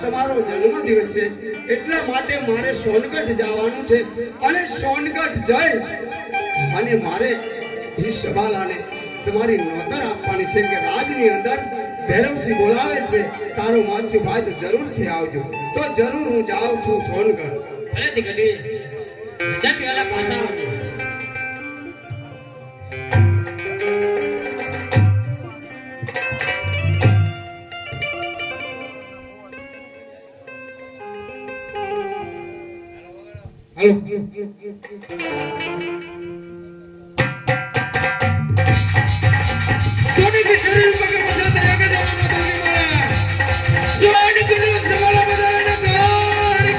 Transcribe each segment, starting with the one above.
તમારો જન્મદિવસ છે એટલા માટે મારે સોનગઢ જવાનું છે અને સોનગઢ જઈ અને મારે એ સવાલાને તમારી નોતર આપવાની છે કે રાજની અંદર ભૈરવસિંહ બોલાવે છે તારો માસી ભાઈ તો જરૂરથી આવજો તો જરૂર હું જાઉં છું સોનગઢ ભલેથી ગઢવી જટ વેલા પાછા આવજો हेलो सोनी के शरीर पर के पसंद है के जमाना तोरी मारा सोनी के रूप से वाला बदलने गाड़ी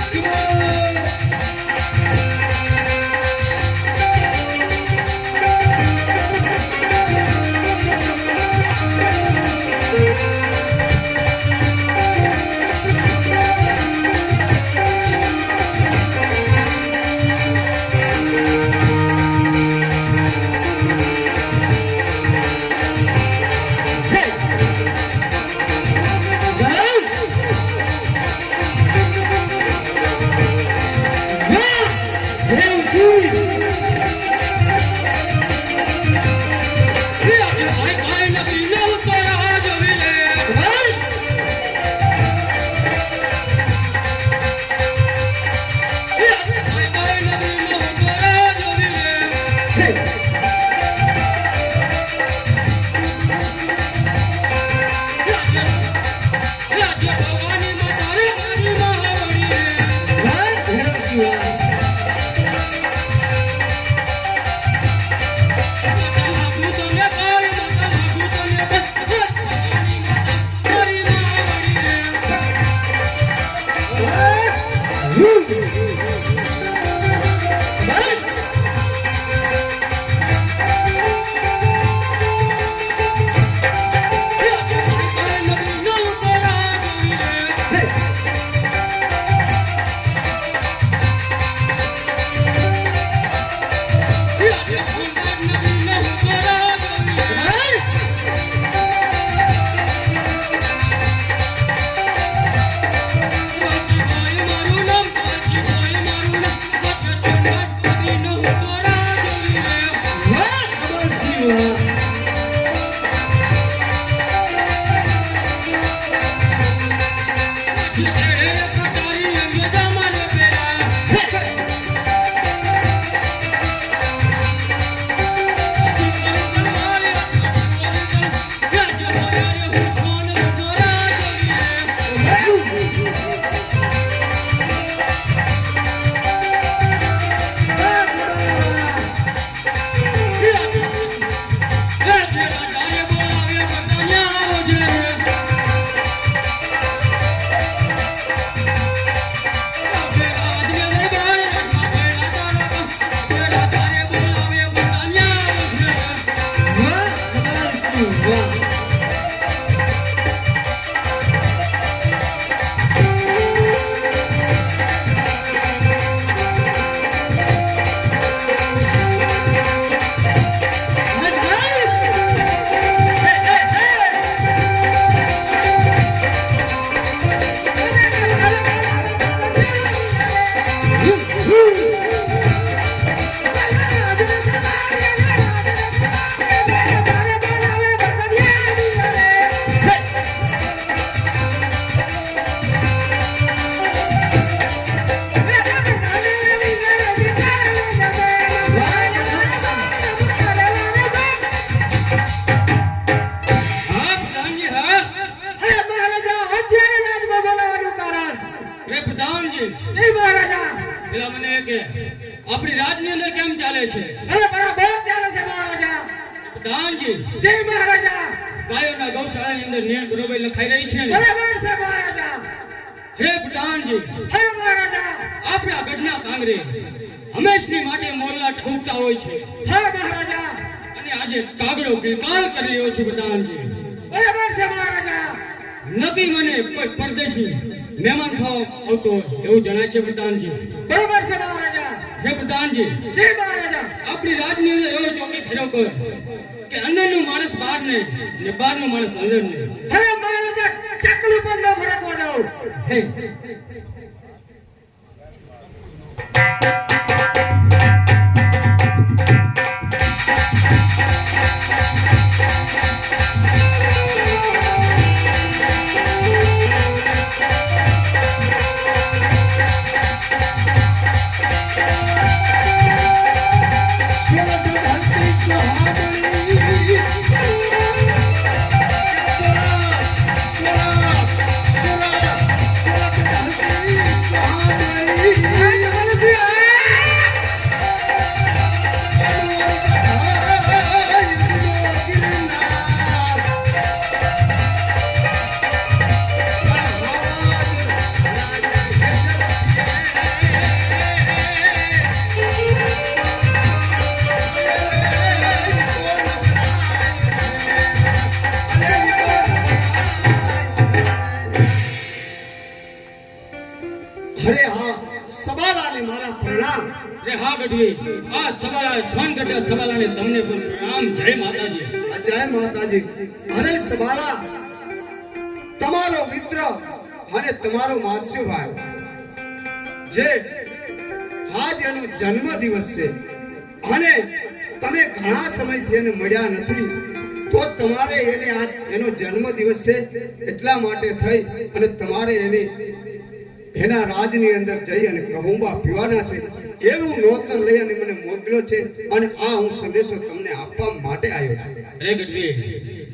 આપણી રાજની અંદર કેમ ચાલે છે? અરે બરાબર ચાલે છે મહારાજા. પ્રધાનજી જય મહારાજા. ગાયોના ગૌશાળાની અંદર નીણ બરોબર લખાઈ રહી છે ને? બરાબર છે મહારાજા. હે પ્રધાનજી, હે મહારાજા. આપણા ગઢના કાંગરે હંમેશની માટે મોરલા ઠોકતા હોય છે. હે મહારાજા. અને આજે કાગડો ગિલકાલ કરી રહ્યો છે પ્રધાનજી. બરાબર છે મહારાજા. નક્કી મને કોઈ પરદેશી મહેમાન થવા આવતો એવું જણાય છે પ્રધાનજી. બરાબર છે મહારાજા. હે પ્રધાનજી, જય મહારાજા. આપણી રાજની અંદર એવો ચોકી ફેરો કર કે અંદરનું માણસ બહાર ને બહારનો માણસ અંદર ને. હે મહારાજા. એકલું પણ ન ફરકવા દઉં. હે અરે હા સબાલાને મારા પ્રણામ. રે હા ગઢવી, આ સવાલા સોનગઢ સવાલાને તમને પણ પ્રણામ. જય માતાજી. જય માતાજી. અરે સબાલા, તમારો મિત્ર અને તમારો માસ્યો ભાઈ જે આજ એનો જન્મ દિવસ છે અને તમે ઘણા સમયથી એને મળ્યા નથી, તો તમારે એને આજ એનો જન્મ દિવસ છે એટલા માટે થઈ અને તમારે એને એના રાજની અંદર જઈ અને કહુંબા પીવાના છે એવું નોતર લઈ અને મને મોકલ્યો છે અને આ હું સંદેશો તમને આપવા માટે આવ્યો છું. રે ગઢવી,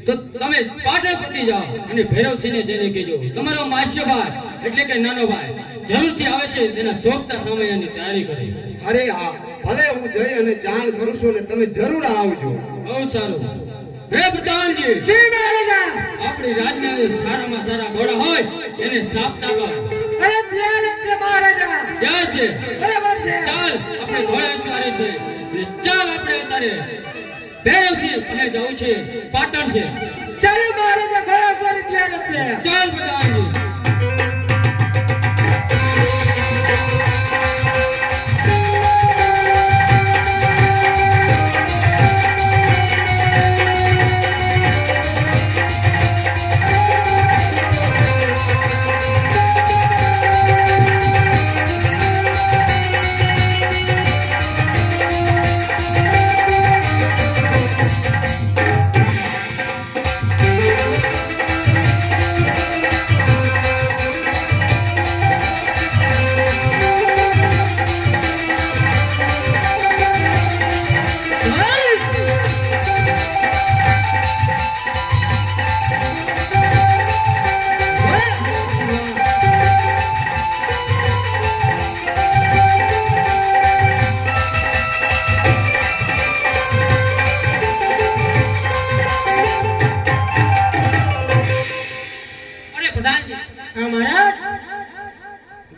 તો તમે પાટણ પતી જાઓ અને ભૈરવસિંહને જઈને કહેજો તમારો માસ્યો ભાઈ એટલે કે નાનો ભાઈ જરૂરથી આવે છે, તેના સોગતા સમયની તૈયારી કરી. અરે હા, ભલે હું જઈ અને જાણ કરું છું અને તમે જરૂર આવજો. બહુ સારું. રે પ્રધાનજી, જી મહારાજા. આપણી રાજના સારામાં સારા ઘોડા હોય એને સાપતા કર. અરે ત્યાં જ છે મહારાજા. ક્યાં છે? બરાબર છે. ચાલ, આપણે ઘોડા સવારી છે ને ચાલ આપણે અત્યારે ભૈરવસિંહ પાસે જવું છે, પાટણ છે. ચાલો મહારાજા, ઘોડા સવારી ત્યાં જ છે. ચાલ પ્રધાનજી.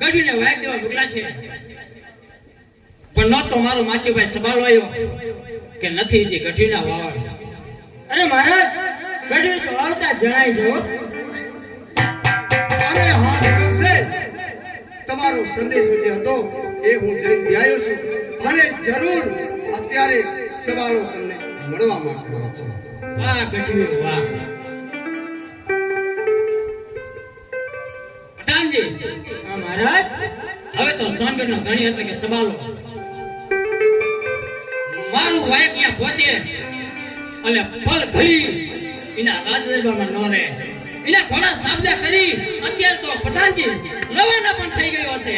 ગઢવીને વાગ દેવા મોકલા છે, પણ ન તો મારો માસીભાઈ સવાલ આવ્યો કે નથી જે ગઢવીના વાવડ. અરે મહારાજ, ગઢવી તો આવતા જણાય છે હો. અરે હા છે, તમારો સંદેશો જે હતો એ હું જઈ આવ્યો છું અને જરૂર અત્યારે સવાલો તમને મળવા માંગતો છે. વાહ ગઢવી વાહ. પ્રધાનજી, હા મહારાજ. હવે તો સોનગઢનો ધણી એટલે કે સવાલો મારું વાયક અહીંયા પહોંચે અને પલ ઘડી એના રાજદરબારમાં ન રહે, એના ઘોડા સાબદા કરી અત્યારે તો પ્રધાનજી રવાના પણ થઈ ગયો હશે.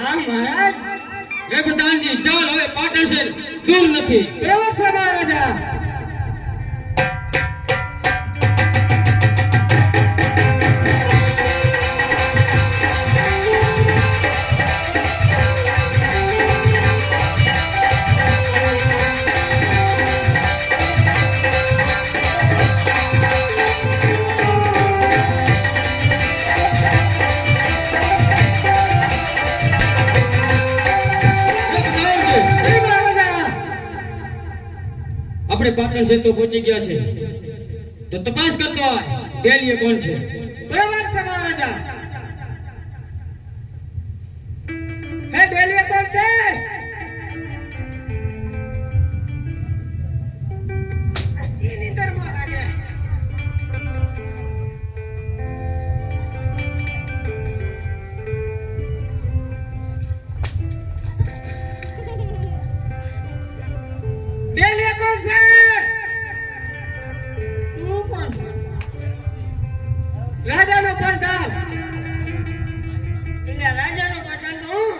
હા મહારાજ. રે પ્રધાનજી, ચાલ હવે પાટણ શહેર દૂર નથી. બરાબર છે મહારાજા. આપણે પાટણ શહેર તો પહોંચી ગયા છે, તો તપાસ કરતો હોય ડેલીએ કોણ છે. બરાબર છે મહારાજા. હે ડેલીએ કોણ છે? રાજાનો પ્રધાન તો હું.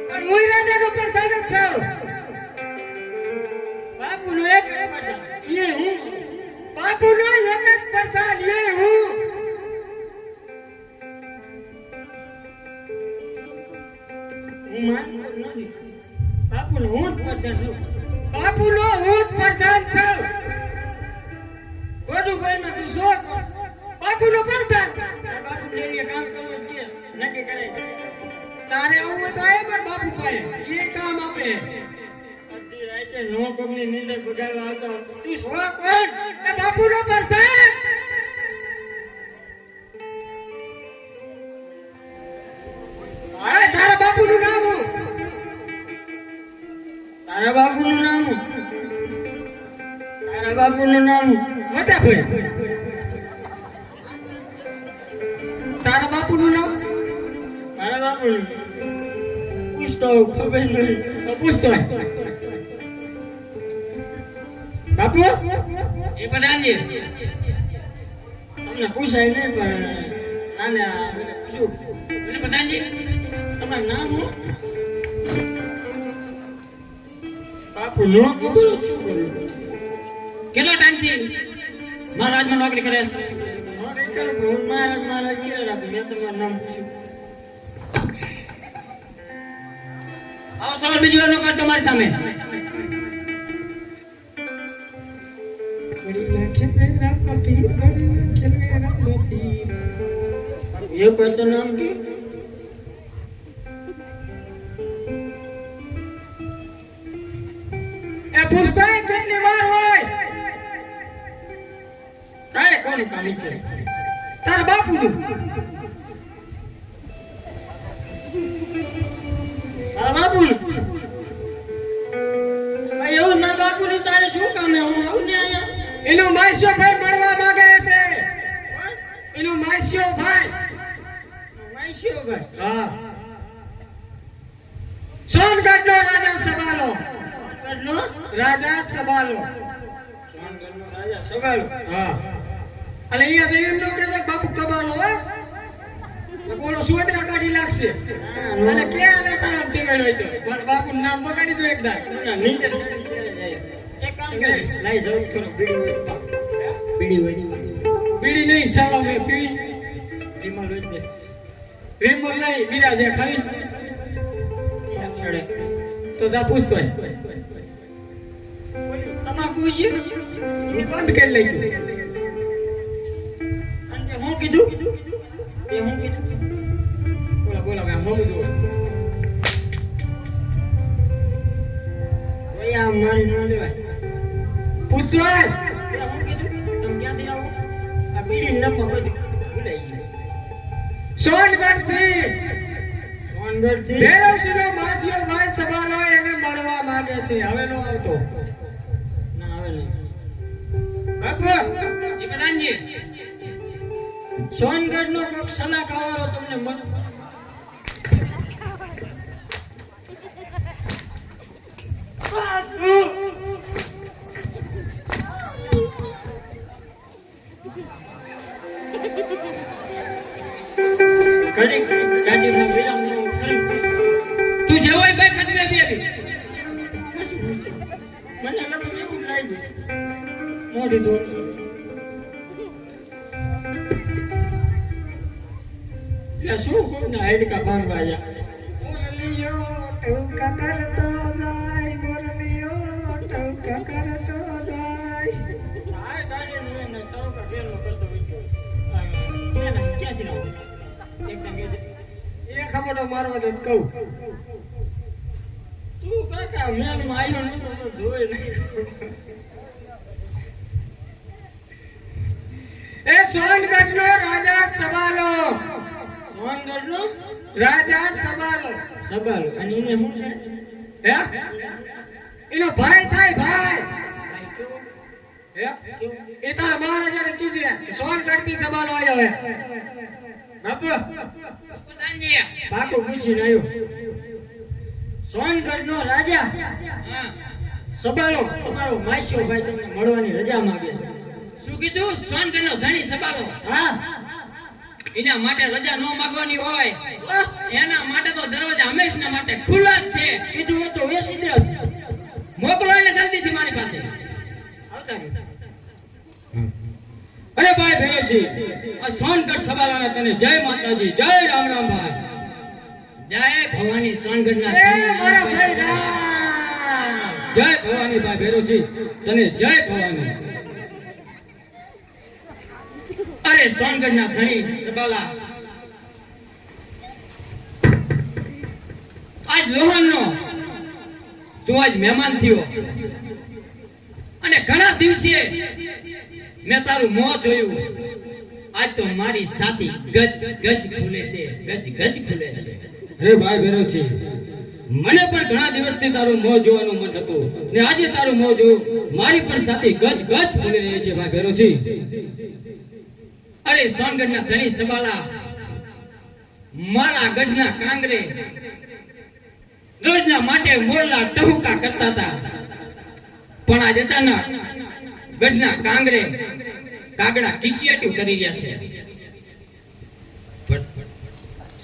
પણ હું રાજાનો પ્રધાન જ છું. બાપુનો એક જ પ્રધાન એ હું. બાપુનો એક જ પ્રધાન એ હું. હું માનતો નથી. બાપુનો હું જ પ્રધાન છું. બાપુનો હું જ પ્રધાન છું. ખોટું ભાઈમાં તું શું કર? બાપુનો પ્રધાન. આ બાપુ ડેલીએ કામ કરવું જ છે. નક્કી કરાય. તારે આવું હોય તો આય પણ બાપુ પાસે એ કામ આપે. અડધી રાતે નો કોમની નીંદર બગાડવા આવતો. તું શું કોણ? એ બાપુનો પ્રધાન. અરે તારા બાપુનું નામ હું. તારા બાપુનું નામ હું. તારા બાપુનું નામ હું. મોટા ભાઈ. તારા બાપુનું નામ મારા બાપુનું પૂછતો હોઉં, ખબર નહીં. તો પૂછતો હોય. બાપુ એ પ્રધાનજી તમને પૂછાય નહીં પણ નાને આ મને પૂછ્યું. એટલે પ્રધાનજી તમારું નામ હું? બાપુ નો ખબર હોય શું કરું? કેટલા ટાઈમથી મારા રાજમાં નોકરી કરે છે? મારે કરું પણ હું મારા ક્યારે રાખું? મેં તમારું નામ પૂછ્યું. આવો સવાલ બીજી વાર ન કરતો મારી સામે. એ કોઈ તો નામ કે એ પુષ્પા કેટલી વાર હોય? તારે કોને કામી કરે? તારા બાપુનું. મારા બાપુનું. આ એવું મારા બાપુનું તારે શું કામ હે? હું આવું ને અહીંયા. એનો માસ્યો ભાઈ મળવા માંગે છે. એનો માસ્યો ભાઈ. વાંચ્યો ભાઈ. હા. સોનગઢનો રાજા સબાલો. સોનગઢનો રાજા સબાલો. સોનગઢનો રાજા સગાલો. હા. અને અહીંયા જઈને એમ ન કહેતા બાપુ કબાલો હો. બોલો સુવદ્રા કાઢી લાગશે. અને ક્યાં આને તારા ટીગડ હોય તો મારા બાપુનું નામ બગાડી જો એકદા. ના નીચે ચડી ક્યારે જાય? એક કામ કરે લાઈ જવું ખરો બીડી હોય તો. બીડી હોય ની બીડી નહીં ચાલો મેં પી. વિમલ હોય ને વિમલ નહીં બિરાજે ખાલી. છડે તો જા પૂછતો હોય. તમાકુ છે એ બંધ કરી લઈ ગયું. અને હું કીધું એ હું કીધું બોલા બોલા મેં હમું જો. ઓય આ મારી ન લેવાય. પૂછતો હોય. એ હું કીધું તમે ક્યાંથી આવો? આ બીડી નંબર બધું ભૂલાઈ ગયું. સોનગઢ થી સોનગઢ થી ભૈરવસિંહનો માસીઓ ભાઈ સબાલો એને મળવા માંગે છે. હવે નો આવતો. ના આવે નહીં. બાપુ એ પ્રધાનજી સોનગઢનો કોક સલાહકારો તમને મળ ઘડી ગાડીમાં વિરામ લેવો ફરી પૂછતો. તું જેવો હોય ભાઈ ખતમે બી મને લગભગ એવું જ લાગ્યું. મોઢું ધોતું. એટલે શું કોઈને હાડકા ભાંગવા જા. મુરલીઓ ટૌકા કરતો જાય. મુરલીઓ ટૌકા કરતો જાય. આ ગાડી ને ટોકા ફેરનો કરતો હોય ગયો. ક્યાંથી લાવો? એકદમ કહેજે. એ ખબર તો મારવા દે કહું. તું કાકા મેલમાં આવ્યો નહીં તો ધોઈ નહીં. એ સોનગઢનો રાજા સબાલો. સોનગઢનો રાજા સબાલો. સબાલો અને એને શું થાય? હે એનો ભાઈ થાય ભાઈ. હે એ તારા મહારાજાને કીજે કે સોનગઢ થી સબાલો આવ્યો હે. બાપુ પ્રધાનજી પાકો પૂછીને આવ્યો. સોનગઢનો રાજા હા સબાલો તમારો માસ્યો ભાઈ તમને મળવાની રજા માંગે છે. શું કીધું? સોનગઢનો ધણી સબાલો. હા એના માટે રજા ન માંગવાની હોય એના માટે તો દરવાજા હંમેશા માટે ખુલ્લા જ છે. કીધું હોય તો વેસી દે. મોકલો એને જલ્દીથી મારી પાસે. આવતા રહ્યો. અરે ભાઈ ભેરવસિંહ, આ સોનગઢ સબાલાના તને જય માતાજી, જય રામ રામ ભાઈ. જય ભવાની સોનગઢના એ મારા ભાઈ રામ. જય ભવાની ભાઈ ભેરવસિંહ, તને જય ભવાની. અરે સોનગઢના ધણી સબાલા, આજ લોહનનો તું આજ મહેમાન થયો અને ઘણા દિવસે મેં તારું મોં જોયું. આજ તો મારી સાથી ગજ ગજ ખુલે છે, ગજ ગજ ખુલે છે. અરે ભાઈ ભેરવસિંહ, મને પણ ઘણા દિવસથી તારું મોં જોવાનું મન હતું ને આજે તારું મોં જોયું. મારી પણ સાથે ગજ ગજ ફૂલી રહી છે ભાઈ ભેરવસિંહ. અરે સોનગઢના ધણી સબાલા, મારા ગઢના કાંગરે રોજના માટે મોરલા ટહુકા કરતા હતા, પણ આજ અચાનક ગઢના કાંગરે કાગડા કિચિયાટી કરી રહ્યા છે.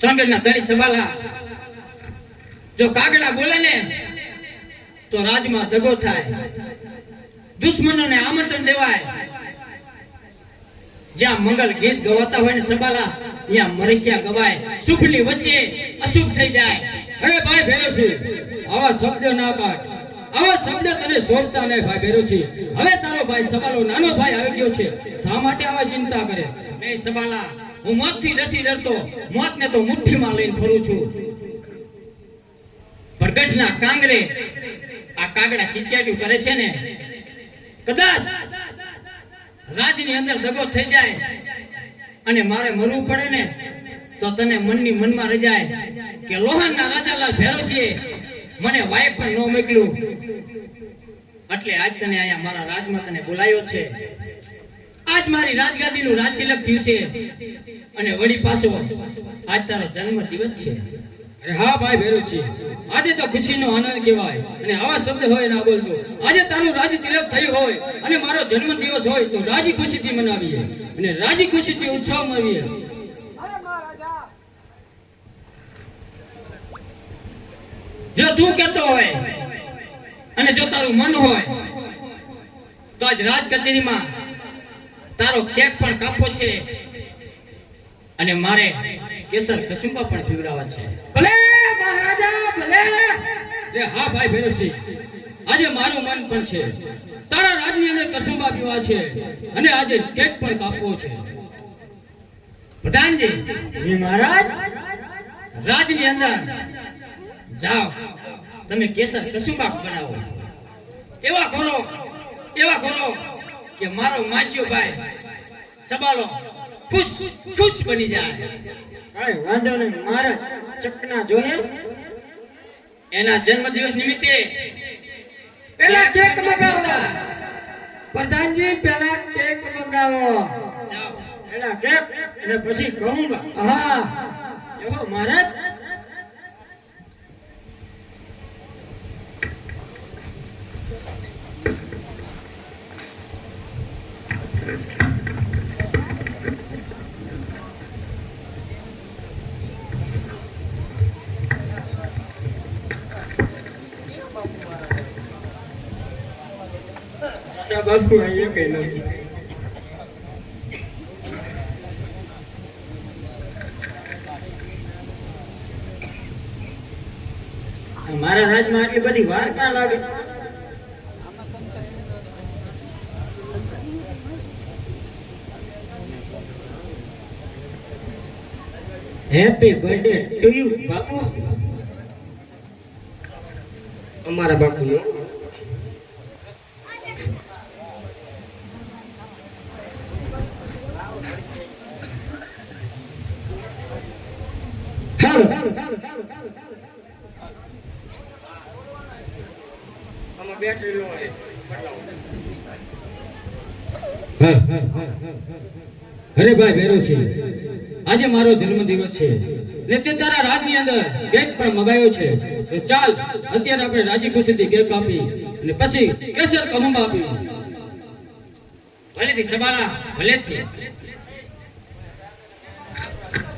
સોનગઢના ધણી સબાલા, જો કાગડા બોલે ને તો રાજમાં દગો થાય, દુશ્મનોને આમંત્રણ દેવાય. જ્યાં મંગલ ગીત ગવાતા હોય ને સબાલા, ત્યાં મરસિયા ગવાય, શુભની વચ્ચે અશુભ થઈ જાય. અરે ભાઈ ભેરવસિંહ, આવા શબ્દ ના કાઢ. આવા શબ્દ તને શોભતા નહીં ભાઈ ભેરવસિંહ. હવે તારો ભાઈ સબાલો નાનો ભાઈ આવી ગયો છે, શા માટે આવા ચિંતા કરે છે? એ સબાલા, હું મોતથી નથી ડરતો, મોતને તો મુઠ્ઠીમાં લઈને ફરું છું. પણ ગઢના કાંગરે આ કાગડા કિચિયાટી કરે છે ને, કદાચ રાજની અંદર દગો થઈ જાય અને મારે મરવું પડે ને, તો તને મનની મનમાં રહી જાય કે લોહાનના રાજાલાલ ભેરવસિંહે મને વાય પણ ન મોકલ્યું. એટલે આજ તને અહીંયા મારા રાજમાં તને બોલાયો છે. આજ મારી રાજગાદીનું રાજ તિલક થયું છે અને વળી પાછો આજ તારો જન્મ દિવસ છે. અરે હા ભાઈ ભેરવસિંહ, આજે તો ખુશીનો આનંદ કહેવાય અને આવા શબ્દ હોય ના બોલતો. આજે તારું રાજ તિલક થયું હોય અને મારો જન્મ દિવસ હોય તો રાજી ખુશીથી મનાવીએ અને રાજી ખુશીથી ઉત્સવ મનાવીએ. જો તું કહેતો હોય અને જો તારું મન હોય તો આજ રાજ કચેરીમાં તારો કેક પણ કાપવો છે અને મારે કેસર કસુંબા પણ પીવડાવવા છે. ભલે મહારાજા ભલે. એ હા ભાઈ ભેરવસિંહ, આજે મારું મન પણ છે. તારા રાજની અંદર કસુંબા પીવા છે અને આજે કેક પણ કાપવો છે. પ્રધાનજી, જી મહારાજ. રાજની અંદર જાઓ, તમે કેસર કસુંબા બનાવો. એવા કરો કે મારો માસ્યો ભાઈ સબાલો ખુશ ખુશ બની જાય. કાંઈ વાંધો નહીં મહારાજ. ચકના જોઈએ. એના જન્મદિવસ નિમિત્તે પેલા કેક મંગાવો. પ્રધાનજી પેલા કેક મંગાવો. જાઓ. પેલા કેક અને પછી કહુંગા. હા જો મહારાજ. બાપુ અહીંયા કઈ નથી. મારા રાજમાં આટલી બધી વાર ક્યાં લાગે? હેપી બર્થડે ટુ યુ બાપુ. અમારા બાપુનો અરે ભાઈ ભેરવસિંહ, આજે મારો જન્મદિવસ છે ને તે તારા રાજની અંદર કેક પણ મગાયો છે. તો ચાલ અત્યારે આપણે રાજી ખુશીથી કેક કાપી અને પછી કેસર કહુંબા આપી. ભલેથી સબાલા, ભલેથી.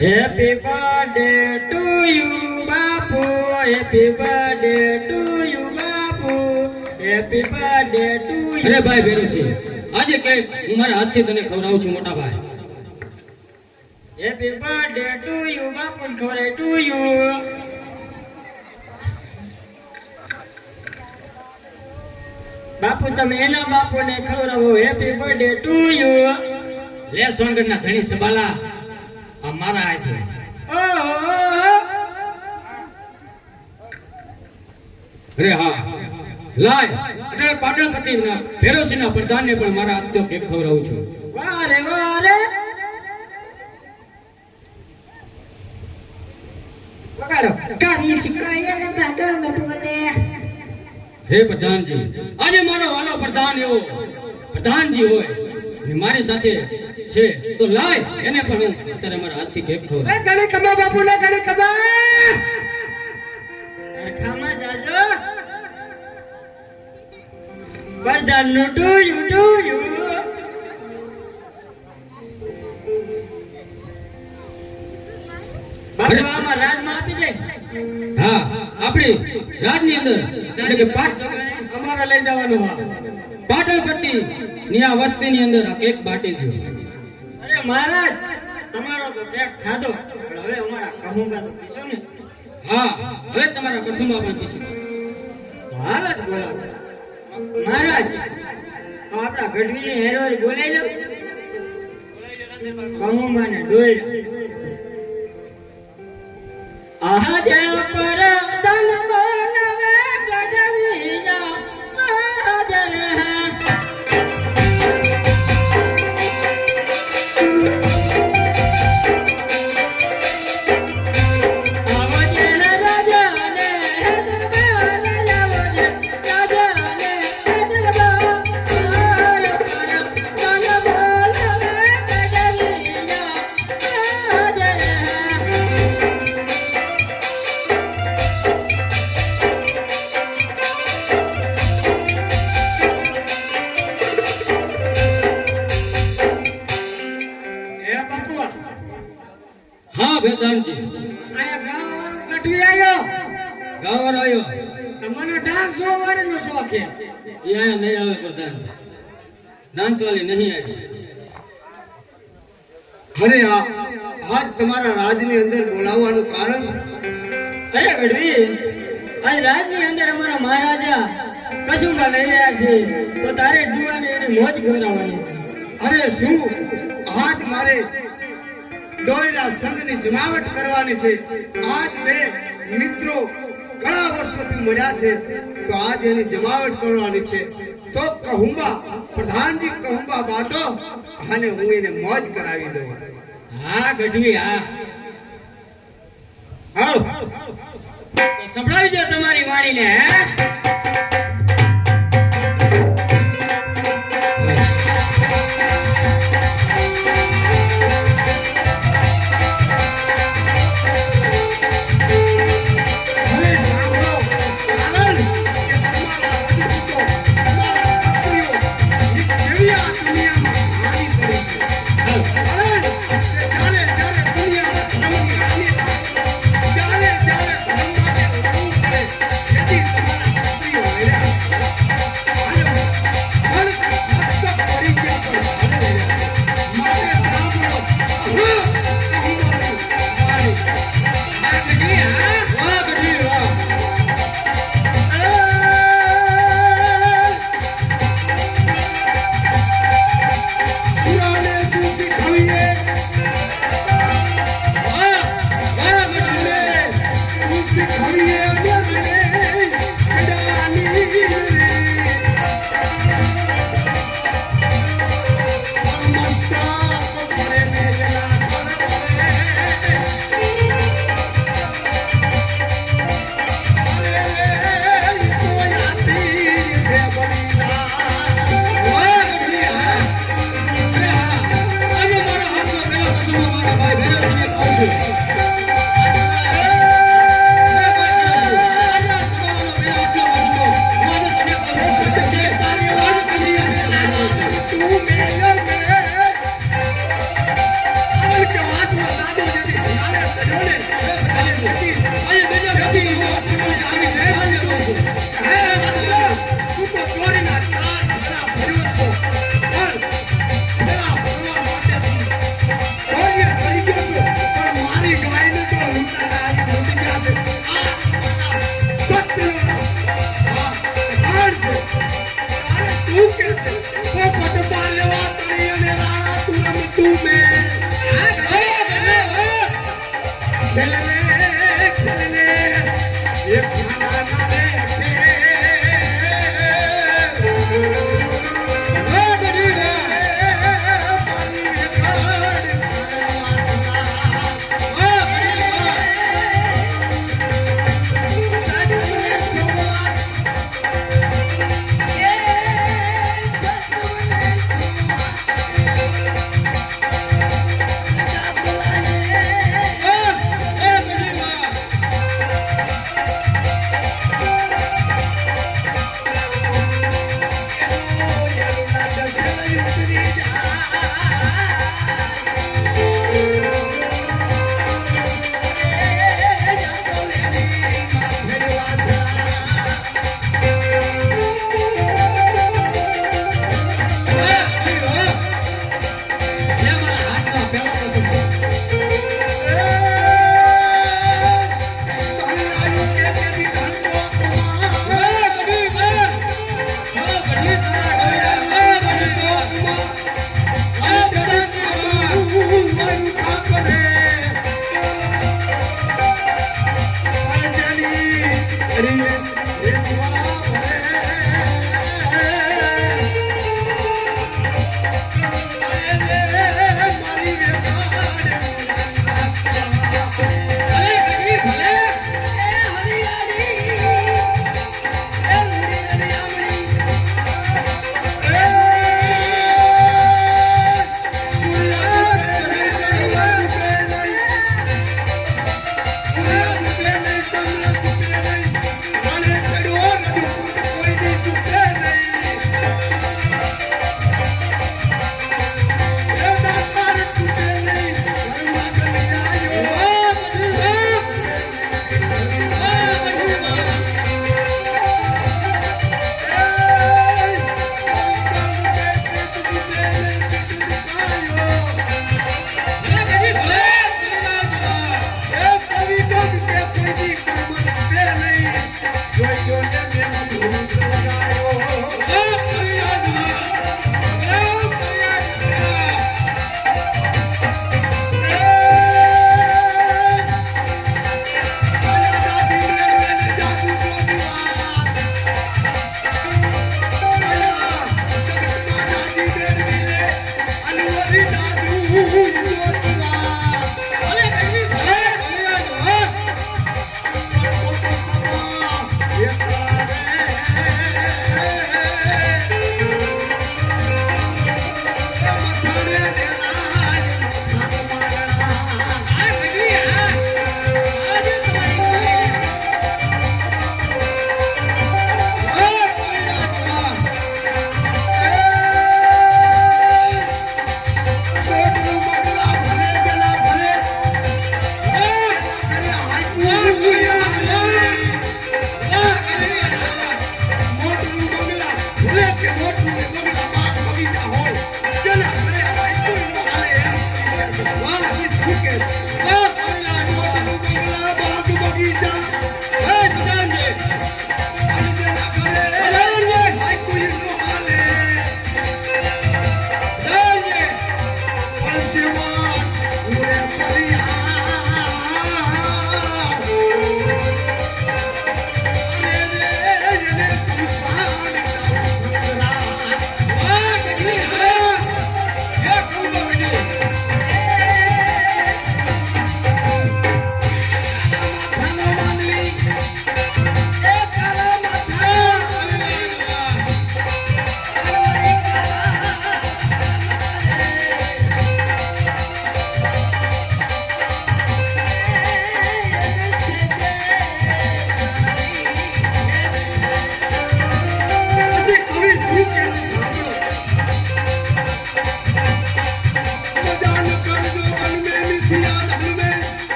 Happy birthday to you Bapu, happy birthday to you Bapu, happy birthday to you. અરે ભાઈ ભેરુસિંહ, આજે કેક હું મારા હાથથી તને ખવડાવું છું મોટા ભાઈ. Happy birthday to you Bapu, ખવડાય to you. બાપુ તમે એના બાપુને ખવડાવો. Happy birthday to you. લે સોનગઢના ધણી સંભાલા, આ મારા હાથે. ઓહો, અરે હા, લાય એટલે પાટણપતિના ભેરુસિંહના પ્રધાનને પણ મારા હાથથી કેક ખવડાવું છું. વાહ રે વાહ રે. વગાડો. કાની ચિકાયા બાગા બોલે. હે પ્રધાનજી, આજે મારો વાલો પ્રધાન એવો પ્રધાનજી હોય અને મારી સાથે છે તો લાય એને પણ હું અત્યારે મારા હાથથી કેક ખવડાવું. એ ગણે કબા બાપુ ને ગણે કબા. ખામા જાજો. પ્રધાન નો ટુ યુ. બાપુ આમાં રાજમાં આપી દે. હા, આપણી રાજની અંદર એટલે કે અમારા લઈ જવાનું હા. પાટણપતિ ની આ વસ્તીની અંદર આ કેક બાટી દો. અરે મહારાજ, તમારો તો કેક ખાધો, પણ હવે અમારા કહુંગા તો પીશો ને. હા, હવે તમારા કસુંબા પણ પીશું. તો હાલ જ બોલાવો. મહારાજ, તો આપણા ગઢવીની હેરવારી બોલાઈ લો. કહુંગા ને ડોઈ. આહા જળ પર તન બોલવે ગઢવીના મહાજન. હા પ્રધાનજી, આયા ગામવાળો ગઢવી આવ્યો. ગાવાનો આવ્યો. મને ડાન્સ જોવાનો શોખ છે. એ અહીંયા નહીં આવે પ્રધાનજી, ડાન્સ વાળી નહીં આવી. અરે આજ તમારા રાજની અંદર બોલાવવાનું કારણ? અરે ગઢવી, આજ રાજની અંદર અમારા મહારાજા કસુંબા લઈ રહ્યા છે, તો તારે ડુવાને એની મોજ કરાવવાની છે. અરે શું આજ મારે દોયરા સંઘની જમાવટ કરવાની છે. આજ બે મિત્રો ઘણા વર્ષોથી મળ્યા છે, તો આજ એની જમાવટ કરવાની છે. તો કહુંબા પ્રધાનજી કહુંબા બાટો અને હું એને મોજ કરાવી દઉં. હા ગઢવી, હા. હાલો. તો સંભળાવી દો તમારી વાણીને. હે હવે સાંભળો આનંદ, કે તમારા અદભુતો, તમારા સત્યો, એ કેવી આ દુનિયામાં હારી પડી છે. આનંદ, કે જ્યારે જ્યારે દુનિયામાં ધર્મની હાનિ થાય, જ્યારે જ્યારે ધર્મ માટે લડવું પડે, જેથી તમારા એ ગઢવી માં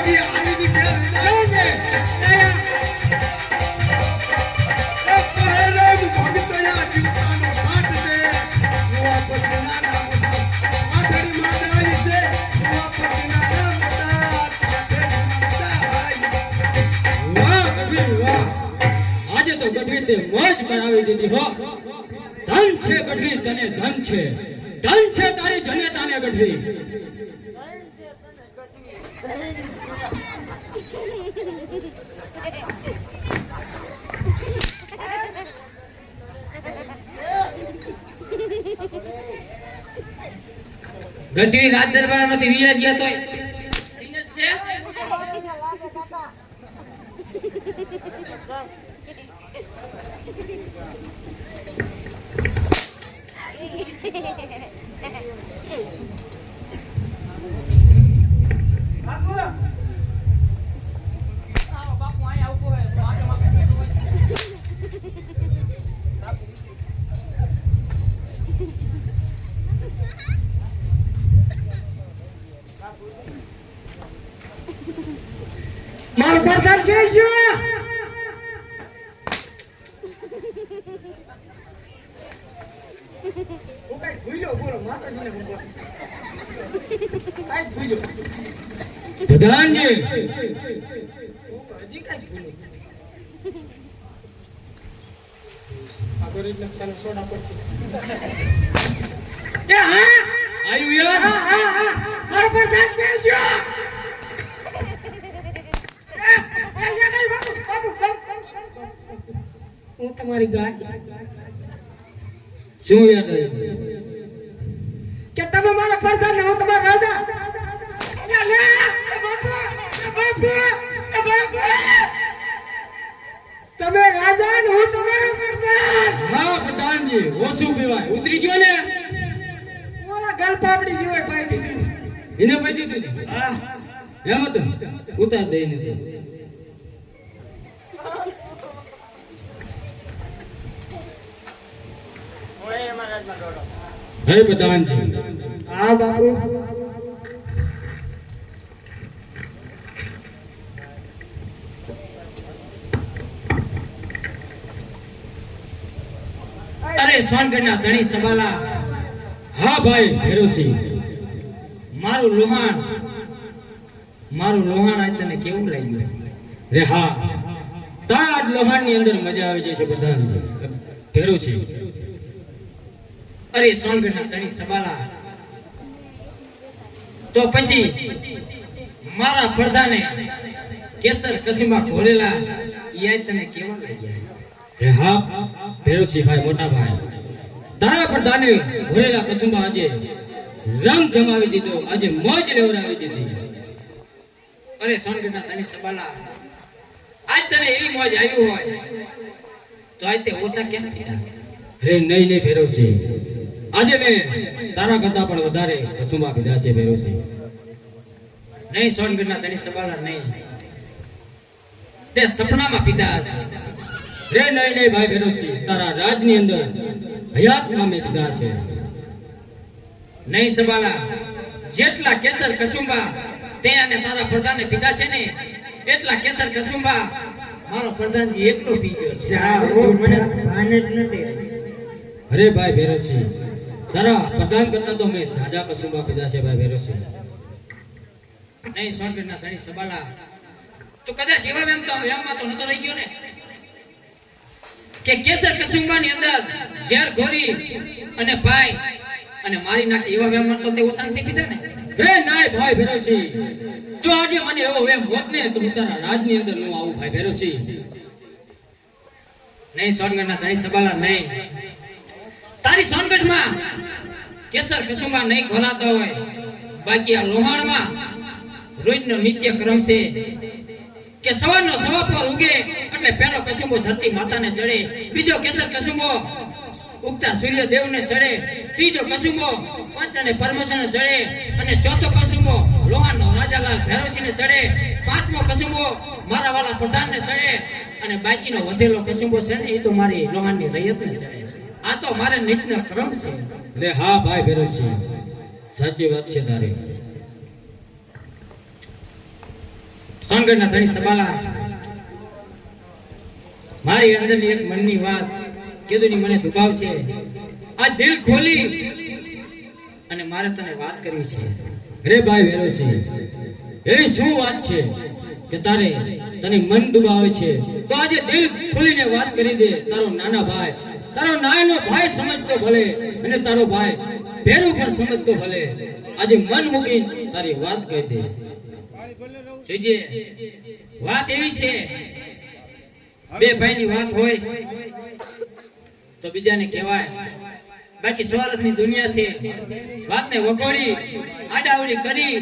ભાગી આલીની ઘેર આવજે. એ પહેરેમ ભક્તયા જીવતાનો પાઠ છે યુવા પછીના નામ આઠડી માતાઈ છે યુવા પછીના નામ વાહ ગઢવી વાહ, આજે તો ગઢવી તે મોજ કરાવી દીધી હો. ધન છે ગઢવી, તને ધન છે, ધન છે તારી જનેતાને ગઢવી. ગઢવી રાજ દરબારમાંથી વિયા ગયા તોય એને જ છે. મારો પ્રધાન છે જો. હું કઈ ભૂલ્યો બોલો માતાજીને હું બોલું. કઈ ભૂલ્યો. પ્રધાનજી, હું તો હજી કઈ ભૂલ્યો. આ ગરીબને તને સોડા પડશે. એ હા આવ્યું યાર. હા મારો પ્રધાન છે જો. હું તમારી ગાય શું યાદ આવ્યું? કે તમે મારા પ્રધાન ને હું તમારા રાજા. તમે રાજા ને હું તમારો પ્રધાન. હા પ્રધાનજી, ઓછું પીવાય. ઉતરી ગયો ને? ઓલા ગલપાપડી સિવાય પાઈ દીધી. એને પાઈ દીધું ને? હા એમ હતું, ઉતાર દઈને તો. હે પ્રધાનજી, હા બાપુ. અરે સોનગઢના ધણી સબાલા, હા ભાઈ ભેરોસિંહ, મારું લોહાણ આજ તને કેવું લાગ્યું? રે હા, તાજ લોહાણની અંદર મજા આવી જશે પ્રધાનજી. ભેરોસિંહ, અરે સોનગઢના ધણી સબાલા, તો પછી મારા પ્રધાને કેસર કસુંબા ઘોરેલા ઈ આજ તને કેવા લાગ્યા? રે હા ભેરોસિંહ ભાઈ, મોટા ભાઈ, તારા પ્રધાને ઘોરેલા કસુંબા આજે રંગ જમાવી દીધો, આજે મોજ લેવડાવી દીધી. અરે સોનગઢના ધણી સબાલા, આજ તને એવી મોજ આવી હોય તો આજ તે ઓછા કેમ પીધા? રે નહીં નહીં ભેરોસિંહ, આજે મેં તારા કરતા પણ વધારે કસુંબા પીધા છે ભેરોસિંહ. નહીં સોનગઢના ધણી સબાલા, નહીં, તે સપનામાં પીધા હશે. રે નહીં નહીં ભાઈ ભેરોસિંહ, તારા રાજની અંદર હયાતમાં મેં પીધા છે. નહીં સબાલા, જેટલા કેસર કસુંબા તે અને તારા પ્રધાને પીધા છે ને, એટલા કેસર કસુંબા મારો પ્રધાનજી એકલો પી ગયો છે. મને ભાન જ નથી. અરે ભાઈ ભેરોસિંહ, તારા પ્રધાન કરતા તો મેં જાજા કસુંબા પીધા છે ભાઈ ભેરોસિંહ. નહીં સોનગઢના ધણી સબાલા, તો કદાચ એવા વેમમાં તો નતો રહી ગયો ને કે કેસર કસુંબાની અંદર ઝેર ઘોરી અને ભાઈ અને મારી નાખશે? એવા વેમમાં તો તે ઓછા નથી પીધા ને? રે નાય ભાઈ ભેરોસિંહ, જો આજે મને એવો વેમ હોત ને તો હું તારા રાજની અંદર નું આવું ભાઈ ભેરોસિંહ. નહીં સોનગઢના ધણી સબાલા, નહીં, તારી સોનગઢમાં કેસર કસુંબા નહીં ઘોરાતા હોય, બાકી આ લોહાણમાં રોજનો નિત્ય ક્રમ છે કે સવારનો સવા પર ઉગે એટલે પહેલો કસુંબો ધરતી માતાને ચડે, બીજો કેસર કસુંબો ઉગતા સૂર્ય દેવને ચડે, ત્રીજો કસુંબો પંચ અને પરમેશ્વરને ચડે, અને ચોથો કસુંબો લોહાણનો રાજાલાલ ભૈરવસિંહને ચડે, પાંચમો કસુંબો મારા વાલા પ્રધાનને ચડે, અને બાકીનો વધેલો કસુંબો છે ને એ તો મારી લોહાણની રૈયતને ચડે. આ તો મારે નિત્ય ક્રમ છે. રે હા ભાઈ ભેરોસિંહ, સાચી વાત છે તારી. સોનગઢના ધણી સબાલા, મારી અંદરની એક મનની વાત કીધું મને દુભાવશે. આ દિલ ખોલી અને મારે તને વાત કરવી છે. અરે ભાઈ વેરોસી, એવી શું વાત છે કે તને મન દુભાવે છે? તો આજે દિલ ખોલીને વાત કરી દે. તારો નાના ભાઈ, તારો નાનો ભાઈ સમજતો ભલે, અને તારો ભાઈ ભેરું પણ સમજતો ભલે. આજે મન મૂકી તારી વાત કહી દે. જોજે, વાત એવી છે, બે ભાઈની વાત હોય તો બીજાને કહેવાય. બાકી સ્વાર્થની દુનિયા છે. વાતને વખોડી આડાવડી કરી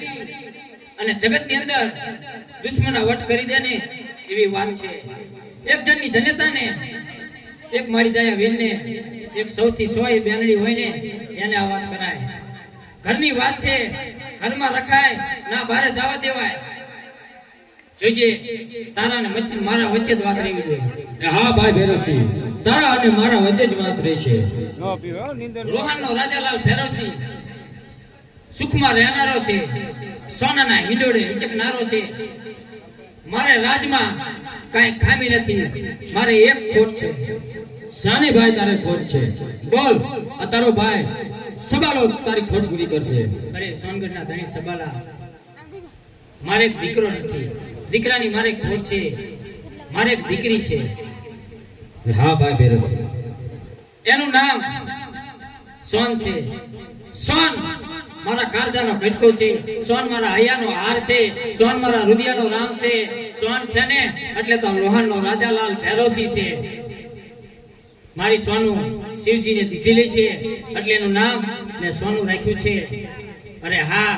અને જગતની અંદર દુશ્મના વટ કરી દે ને એવી વાત છે. એક જણની જનતાને, એક મારી જાય વીરને, એક સૌથી સોય બેનડી હોય ને એને આ વાત કરાય. ઘરની વાત છે, ઘરમાં રખાય ના બહાર જવા દેવાય. જોજે, તારા અને મારા વચ્ચે જ વાત રહેવી જોઈએ. હા ભાઈ ભેરોસી, તારા અને મારા વચ્ચે જ વાત રહેશે. રોહનનો રાજાલાલ ભેરોસી સુખમાં રહેનારો છે, સોનાના હિંડોળે હિચકનારો છે. મારે રાજમાં કાંઈ ખામી નથી, મારે એક ખોટ છે. શાની ભાઈ તારે ખોટ છે? બોલ, આ તારો ભાઈ સબાલો તારી ખોટ પૂરી કરશે. અરે સોનગઢના ધણી સબાલા, મારે એક દીકરો નથી, દીકરાની મારે ખોટ છે. મારે એક દીકરી છે. હા ભાઈ ભેરોસી, એનું નામ સોન છે. સોન મારા કારજાનો ઘટકો છે, સોન મારા હૈયાનો હાર છે, સોન મારા રુદિયાનો રામ છે. સોન છે ને એટલે તો લોહાનનો રાજાલાલ ભેરોસી છે. મારી સોનું શિવજીને દીધેલી છે એટલે એનું નામ મેં સોનું રાખ્યું છે. અરે હા,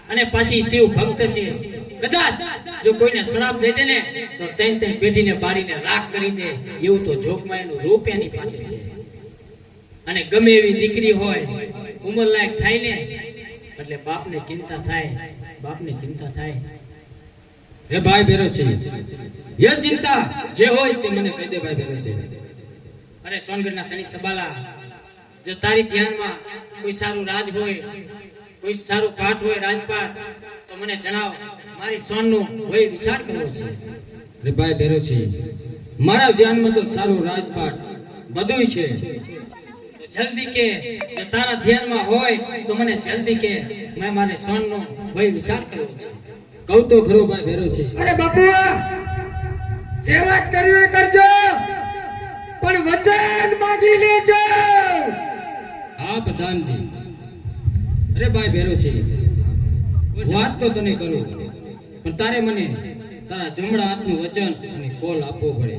અને પાછી શિવ ભક્ત છે. કદાચ જો કોઈને શ્રાપ દે દે ને તો ત્રણ પેઢીને બાળીને રાખ કરી દે એવું તો જોગમાં એનું રૂપ એની પાસે છે. અને ગમે એવી દીકરી હોય, ઉંમર લાયક થાય ને એટલે બાપને ચિંતા થાય, બાપને ચિંતા થાય. રે ભાઈ ભેરોસી, એ ચિંતા જે હોય તે મને કહી દે ભાઈ ભેરોસી. અરે સોનગઢના ધણી સબાલા, જો તારી ધ્યાનમાં કોઈ સારું રાજ હોય, કોઈ સારું પાઠ હોય, રાજપાટ, તો મને જણાવ. મારી સોનનું વય વિચાર કરવો છે. રે ભાઈ ભેરોસી, મારા ધ્યાનમાં તો સારું રાજપાટ બધુંય છે. જલ્દી કે, જો તારા ધ્યાનમાં હોય તો મને જલ્દી કે. મેં મારે સોનનો વય વિચાર કરવો છે. કહું તો ખરો ભાઈ ભેરોસી. અરે બાપુ, જે વાત કરવી એ કરજો, પણ વચન માંગી લેજો. હા પ્રધાનજી. અરે ભાઈ ભેરોસી, વાત તો તને કરું, પણ તારે મને તારા જમણા હાથનું વચન અને કોલ આપવો પડે.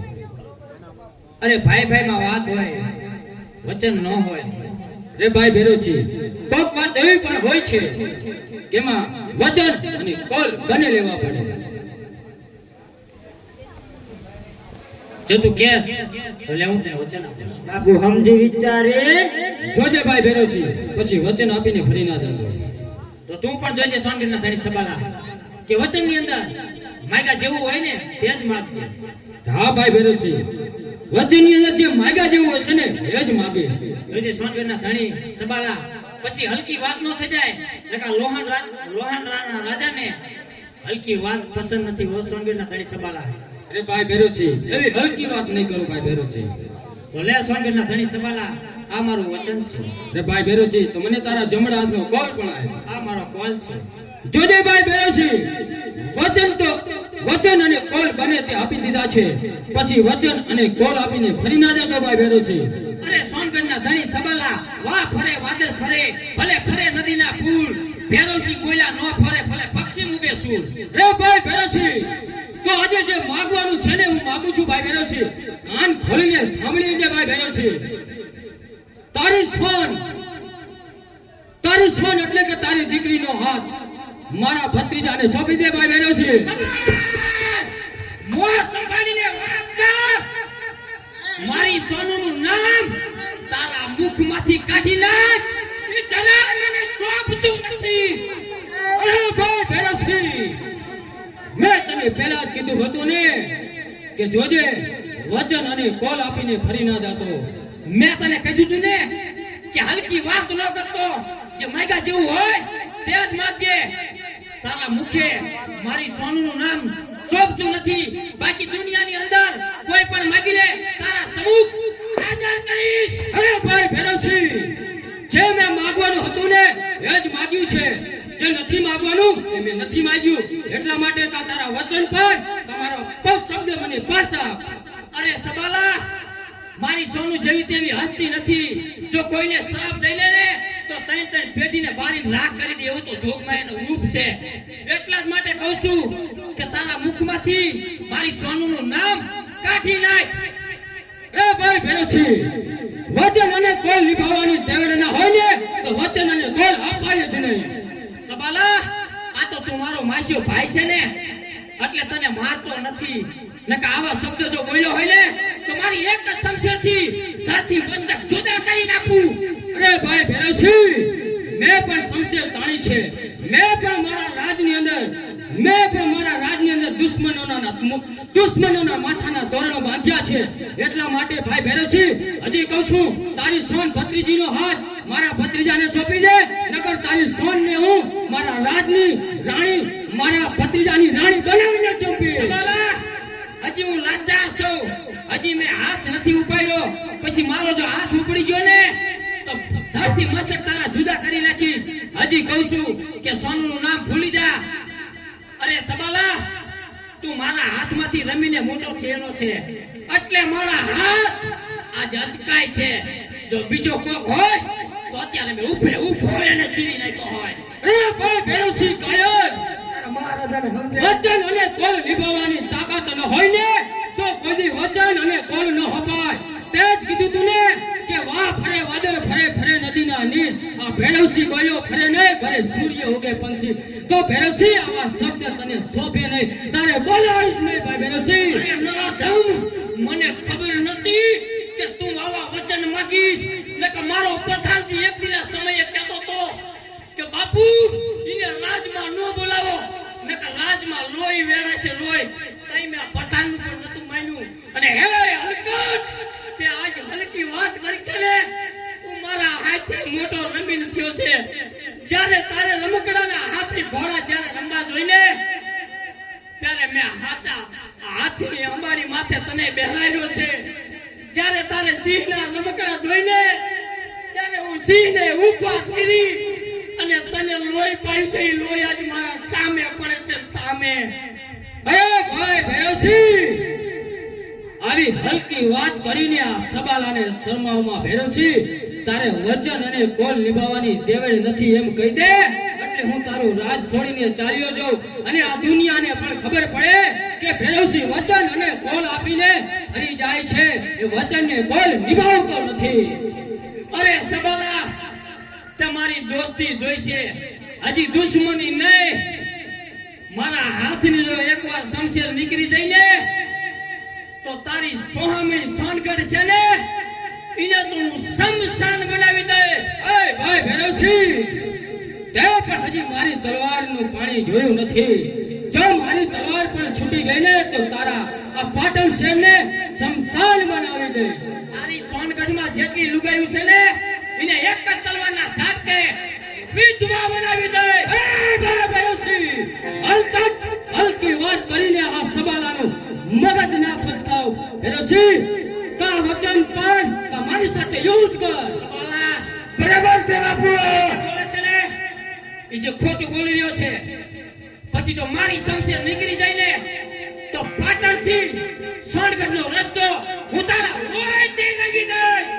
અરે ભાઈ ભાઈમાં વાત હોય, વચન ન હોય. રે ભાઈ ભેરોસી, કોક વાત એવી પણ હોય છે કેમાં વચન અને કોલ બંને લેવા પડે. જો તું કેસ તો લે, હું તને વચન આપું. બાપુ સમજી વિચારે જોજે ભાઈ ભેરોસી, પછી વચન આપીને ફરી ના જતો. તો તું પણ જોજે સોનગઢના ધણી સબાલા, કે વચનની અંદર માયગા જેવું હોય ને તે જ માગજે. હા ભાઈ ભેરોસી, વચનની અંદર જે માગ્યા જેવું હશે ને એ જ માગીશ. જોજે સોનગઢના ધણી સબાલા, પછી હલકી વાત ન થઈ જાય. નકા લોહાન રાજાને હલકી વાત પસંદ નથી. હો સોનગઢના ધણી સબાલા. અરે ભાઈ ભેરોસી, એવી હલકી વાત નહીં કરું ભાઈ ભેરોસી. તો લે સોનગઢના ધણી સબાલા, આ મારું વચન છે. અરે ભાઈ ભેરોસી, તો મને તારા જમણા હાથનો કોલ પણ આવ્યો. આ મારો કોલ છે. જોજે ભાઈ ભેરોસી, વચન અને કોલ બને તે આપી દીધા છે, પછી વચન અને કોલ આપીને ફરી ના જતો ભાઈ ભેરોસી. અરે સોનગઢના ધણી સબાલા, વાહ ફરે વાદળ ફરે, ભલે ફરે નદીના પુલ, ભેરોસી બોલ્યા નો ફરે, ભલે પક્ષી ઉગે સૂર. રે ભાઈ ભેરોસી, તો આજે જે માંગવાનું છે ને હું માંગુ છું ભાઈ ભેરોસી. કાન ખોલીને સાંભળી લેજે ભાઈ ભેરોસી. તારી સોન એટલે કે તારી દીકરીનો હાથ મારા ભત્રીજાને સોંપી દે ભાઈ ભેરોસી. મોં સંભાળીને વાત કર. મારી સોનુનું નામ તારા મુખમાંથી કાઢી નાખ. એ જરા મને શોભતું નથી. અરે ભાઈ ભેરોસી, મેં તને પહેલા જ કીધું હતું ને કે જોજે વચન અને કોલ આપીને ફરી ના જાતો. મેં તને કહ્યું હતું ને કે હલકી વાત ન કરતો, જે માગ્યા જેવું હોય તે જ માંગજે. તારા મુખે મારી સોનુનું નામ શોભતું નથી. બાકી દુનિયાની અંદર કોઈ પણ માગી લે તારા સમુખ હાજર કરીશ. અરે ભાઈ ભેરવસિંહ, જે મેં માંગવાનું હતું ને એ જ માંગ્યું છે. જે નથી માંગવાનું એ મેં નથી માંગ્યું. એટલા માટે તારા વચન પર તમારો પગ શબ્દ મને પાછા. અરે સબાલા, મારી સોનુ જેવી તેવી હસ્તી નથી. જો કોઈને શ્રાપ દઈ લે ને તો ત્રણ ત્રણ પેઢીને બારી રાખ કરી દે એવું તો જોગમાં એનું રૂપ છે. એટલા જ માટે કહું છું કે તારા મુખમાંથી મારી સોનુનું નામ કાઢી નાખ. એ ભાઈ ભેરવસિંહ, વચન અને કોલ નિભાવવાની ટેવડ ના હોય ને તો વચન અને કોલ અપાય જ નહીં. સબાલા, આ તો તું મારો માસ્યો ભાઈ છે ને એટલે તને મારતો નથી. નકા આવા શબ્દ જો બોલ્યો હોય ને તો મારી એક જ શમશેરથી ઘરથી મસ્તક જુદા કરી નાખું. અરે ભાઈ ભેરવસિંહ, મેં પણ શમશેર તાણી છે. મેં પણ મારા રાજની અંદર દુશ્મનોના માથાના તોરણો બાંધ્યા છે. એટલા માટે ભાઈ ભેરવસિંહ, હજી કહું છું, તારી સોન ભત્રીજીનો હાથ મારા ભત્રીજાને સોંપી દે, નકર તારી સોનને હું મારા રાજની રાણી, મારા ભત્રીજાની રાણી બનાવીને ચંપી. સબાલા, હજી હું લાચાર છું. હજી મેં હાથ નથી ઉપાડ્યો. પછી મારો જો હાથ ઉપડી ગયો ને તો ધરતી મસ્તક તારા જુદા કરી નાખીશ. હજી કહું છું કે સોનુનું નામ ભૂલી જા. અરે સબાલા, તું મારા હાથમાંથી રમીને મોટો થયેલો છે એટલે મારા હાથ આજ અચકાય છે. જો બીજો કોક હોય તો અત્યારે મેં ઉભો એને ચીરી નાખ્યો હોય. અરે ભાઈ ભેરવસિંહ કાયર, મહારાજાને સમજે. વચન અને કોલ નિભાવવાની તાકાત ન હોય ને તો કોઈ દી વચન અને કોલ ન હપાય. તે જ કીધું તું ને કે વાહ ફરે વાદળ ફરે ફરે નદીના નીર. આ ભેરવસિંહ બોલ્યો ફરે નહીં, ભરે સૂર્ય ઉગે પંછી. તો ભેરવસિંહ, આવા શબ્દ તને શોભે નહીં. તારે બોલાવીશ નહીં ભાઈ ભેરવસિંહ. અરે નરાધમ, મને ખબર નથી કે તું આવા વચન માંગીશ. નકર મારો પ્રધાનજી એક દિના સમયે કહેતો તો કે બાપુ એને રાજમાં ન બોલાવો, નકર રાજમાં લોહી વેણાશે લોહી. તઈ મેં આ પ્રધાનનું પણ નતું માન્યું. અને હે હલકટ, તે આજ હલકી વાત કરી છે ને, તું મારા હાથે મોટો રમીન થયો છે. જ્યારે તારે રમકડાના હાથી ઘોડા જ્યારે રમવા જોઈને ત્યારે મેં હાથની અંબાડી માથે તને બેહરાયો છે. જ્યારે તારે સિંહના રમકડા જોઈને ત્યારે હું સિંહને ઊભા ચીરી અને તને લોહી પાયું છે. એ લોહી આજ મારા સામે પડે છે, સામે. અરે ભાઈ ભેરવસિંહ, આવી હલકી વાત કરીને આ સબાલાને શરમાવમાં ભેરવસિંહ, તારે વચન અને કોલ નિભાવવાની તેવડ નથી એમ કહી દે એટલે હું તારું રાજ છોડીને ચાલ્યો જાઉં અને આ દુનિયાને પણ ખબર પડે કે ભેરવસિંહ વચન અને કોલ આપીને ફરી જાય છે, એ વચન ને કોલ નિભાવતો નથી. અરે સબાલા, તમારી દોસ્તી જોઈશે, હજી દુશ્મની નહીં. મારા હાથની જો એકવાર શમશેર નીકળી જાય ને તો તારી સોહામણી સોનગઢ છે ને એને તો હું શમશાન બનાવી દઈશ. એ ભાઈ ભેરવસિંહ, તે પણ હજી મારી તલવારનું પાણી જોયું નથી. જો મારી તલવાર પણ છૂટી ગઈ ને તો તારા આ પાટણ શહેરને શમશાન બનાવી દઈશ. તારી સોનગઢમાં જેટલી લુગાયું છે ને એને એક જ તલવારના ઝાટકે વિધવા બનાવી દઈશ. એ ભાઈ ભેરવસિંહ, હલકી વાત કરીને આ સબાલાનું મગજ ના ખસકાવ. ભેરવસિંહ, કા વચન પણ કા મારી સાથે યુદ્ધ કર. સબાલા, બરાબર છે બાપુ. બોલે છે ને એ જે ખોટું બોલી રહ્યો છે. પછી તો મારી શમશેર નીકળી જાય ને તો પાટણથી સોનગઢનો રસ્તો હું તારા લોહીથી લગી દઈશ.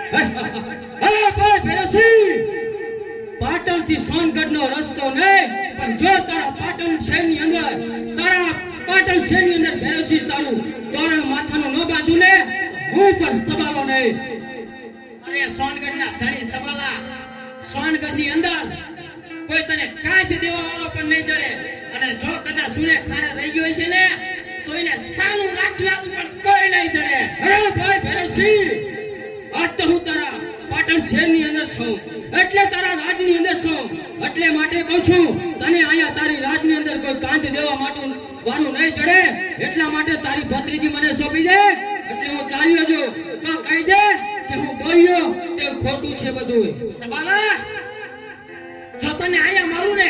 અરે ભાઈ ભેરવસિંહ, પાટણથી સોનગઢનો રસ્તો નહીં, પણ જો તારા પાટણ શહેરની અંદર ભેરવસિંહ તારું તોરણ માથાનું ન બાંધું ને હું પણ સબાલો નહીં. અરે સોનગઢના ધણી સબાલા, સોનગઢની અંદર કોઈ તને કાંઈ દેવા વાળો પણ નહીં ચડે. અને જો કદાચ સુને ખાને રહી ગયો છે ને તો એને સાનું રાખવાનું પણ કોઈ નહીં ચડે. અરે ભાઈ ભેરવસિંહ, આજ તો હું તારા પાટણ શહેરની અંદર છું, એટલે તારા રાજની અંદર છું. એટલે માટે કહું છું, તને અહીંયા તારી રાજની અંદર કોઈ કાંત દેવા માટે વાળું નહીં ચડે. એટલા માટે તારી ભત્રીજી મને સોંપી દે એટલે હું ચાલ્યો જો. તો કહી દે કે હું બોલ્યો તે ખોટું છે બધું. સબાલા, જો તને અહીંયા મારું ને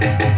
છે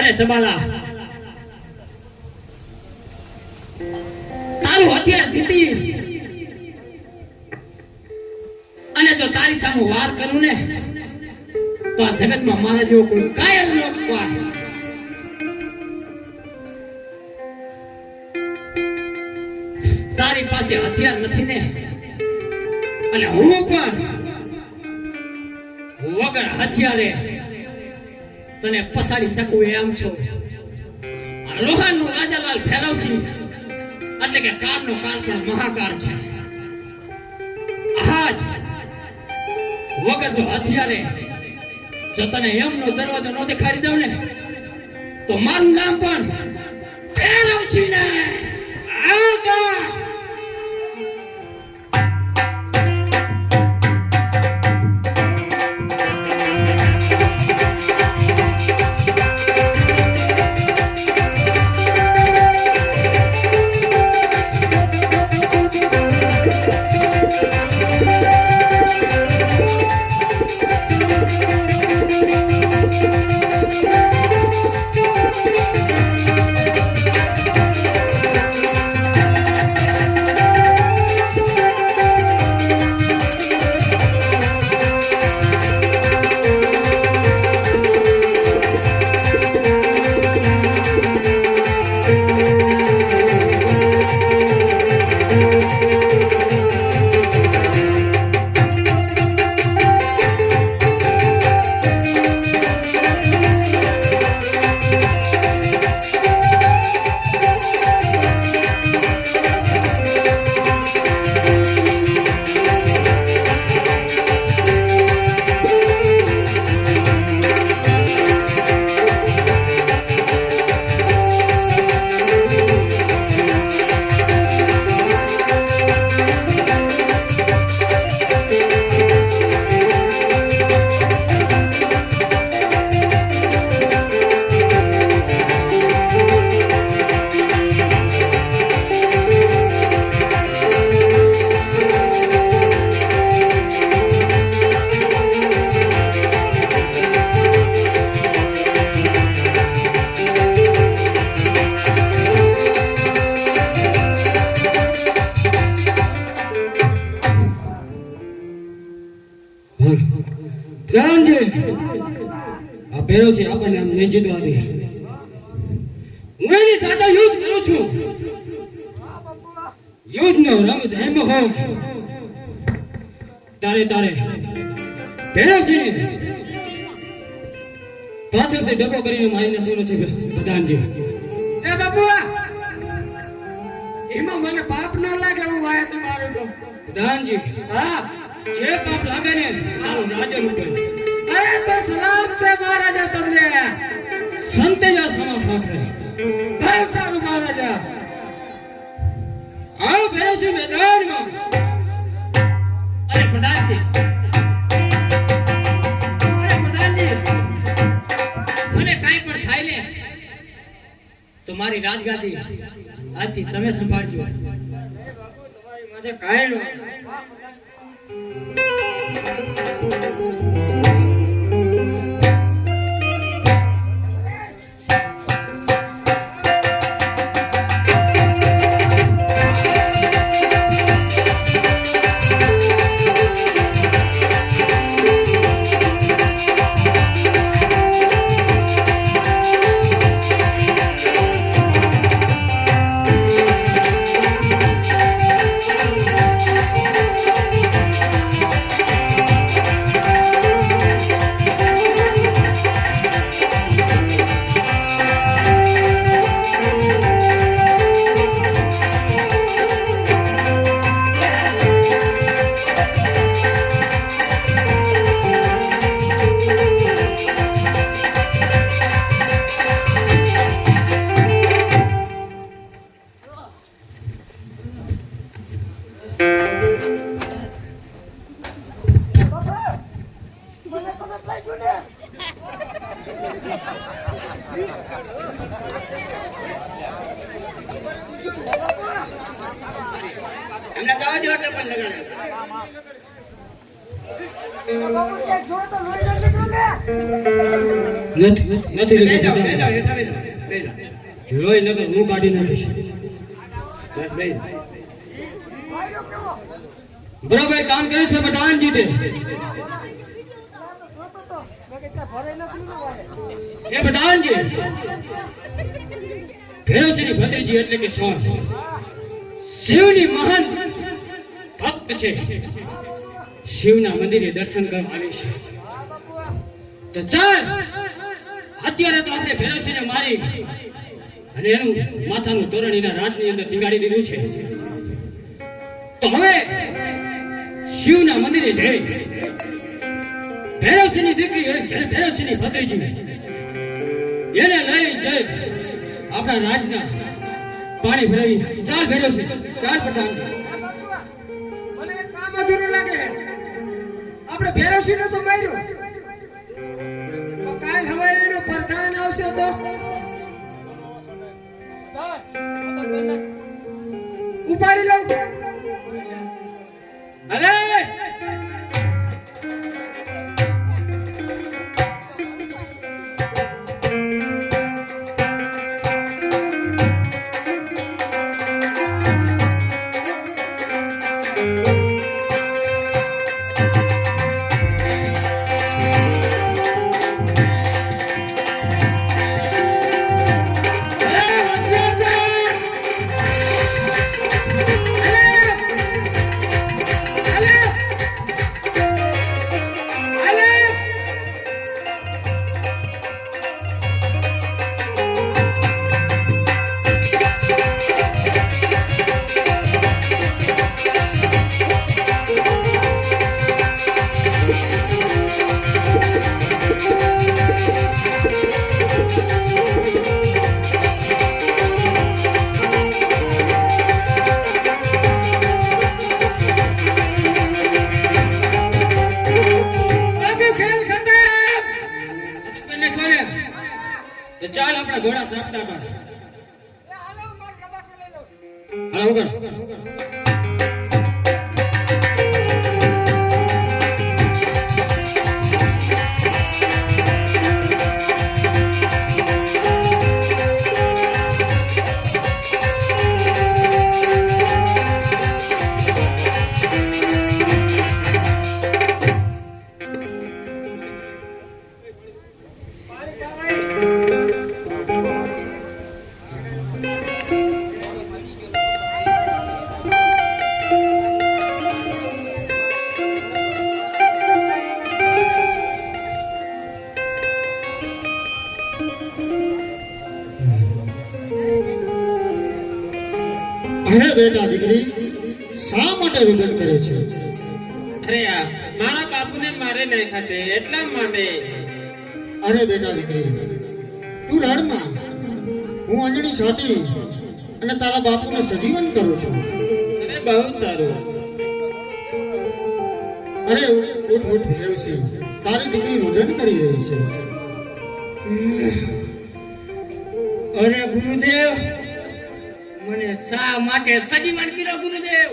અરે સબાલા, તારું હથિયાર જીતી અને જો તારી સામે વાર કરું ને તો આ જગતમાં મારા જેવો કોઈ કાયર ન હોય. તારી પાસે હથિયાર નથી ને, અને હું પણ વગર હથિયારે તને પસાડી શકું એમ છું. લોહાનું રાજાલાલ ભૈરવસિંહ એટલે કે કાળનો કાળ પણ મહાકાળ છે. આજ વગર જો હથિયારે જો તને એમનો દરવાજો ન દેખાડી દઉં ને તો મારું નામ પણ ભૈરવસિંહ ને આગળ. પ્રધાનજી આ ભેરોસી આપણને આમ નહીં જીતવા દે. હું એની સાથે યુદ્ધ કરું છું. યુદ્ધનો રંગ જેમ હોય તારે ભેરોસીને પાછળથી ડગો કરીને મારી નાખવાનો છે પ્રધાનજી. એ બાપુ એમાં મને પાપ ન લાગે હું વાય તમારું તો. પ્રધાનજી હા જે પાપ લાગે ને તારું રાજન ઉપર અરે તો સલામ છે મહારાજા તમને. સંતેજા સમા ફાકરે બહુ સારું મહારાજા. આવ ભેરોસી મેદાનમાં. અરે પ્રધાનજી, મને કાંઈ પણ થાય ને તો મારી રાજગાદી આજથી તમે સંભાળજો. મને કાંઈ ન એમને દવા જો એટલે પણ લગાડે. નથી બેસો, બેસો, લીધું. હેઠા બેસો, બેસો. લોહી નગર હું કાઢી નાખીશ. બસ બેસો. બરાબર કામ કર્યું છે પ્રધાનજી તે. એ પ્રધાનજી ભેરોસીની ભત્રીજી એટલે કે સોન શિવની મહાન ભક્ત છે. શિવના મંદિરે દર્શન કરવા આવી છે. તો ચાલ અત્યારે તો આપણે ભેરોસીને મારી અને એનું માથાનું તોરણ એના રાજની અંદર ટીંગાડી દીધું છે. તો હવે શિવના મંદિરે જઈ ભેરોસીની દીકરી ભેરોસીની ભત્રીજી એને લઈ જઈ આપણા રાજના પાણી ફેરવી. ચાલ ભેરોસી, ચાલ પ્રધાનજી. મને એક કામ અધૂરું લાગે. આપણે ભેરોસીને તો માર્યો, તો કાલ હવારે એનો પ્રધાન આવશે તો ઉપાડી લઉં. અરે તો ચાલ આપણા ઘોડા સાપતા કર. હાલો વગર અરે બેટા દીકરી શા માટે રુદન કરે છે? અરે આ મારા બાપુને મારે નાખ્યા છે એટલા માટે. અરે બેટા દીકરી તું રડમાં. હું અંજણી છાટી અને તારા બાપુને સજીવન કરું છું. અરે બહુ સારું. અરે ઉઠ ઉઠ ભૈરવસિંહ, તારી દીકરી રુદન કરી રહી છે. અરે ગુરુદેવ, મને શા માટે સજીવન કર્યો ગુરુદેવ?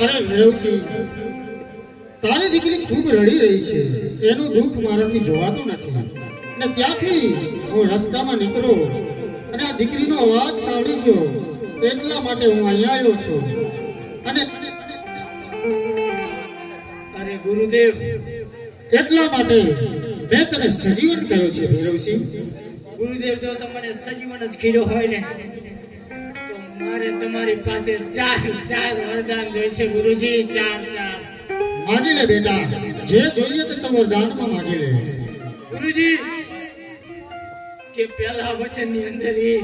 અરે ભૈરવસિંહ, તારી દીકરી ખૂબ રડી રહી છે. એનું દુઃખ મારાથી જોવાતું નથી. ને ત્યાંથી હું રસ્તામાં નીકળ્યો અને આ દીકરીનો અવાજ સાંભળી ગયો, એટલા માટે હું અહીંયા આવ્યો છું. અને અરે ગુરુદેવ, એટલા માટે મેં તને સજીવન કર્યો છે ભૈરવસિંહ. ગુરુદેવ જો તમને સજીવન જ કર્યો હોય ને તો મારે તમારી પાસે ચાર વરદાન જોઈશે ગુરુજી. ચાર. માગી લે બેટા, જે જોઈએ તે તો વરદાનમાં માગી લે. ગુરુજી, કે પહેલા વચન ની અંદર એ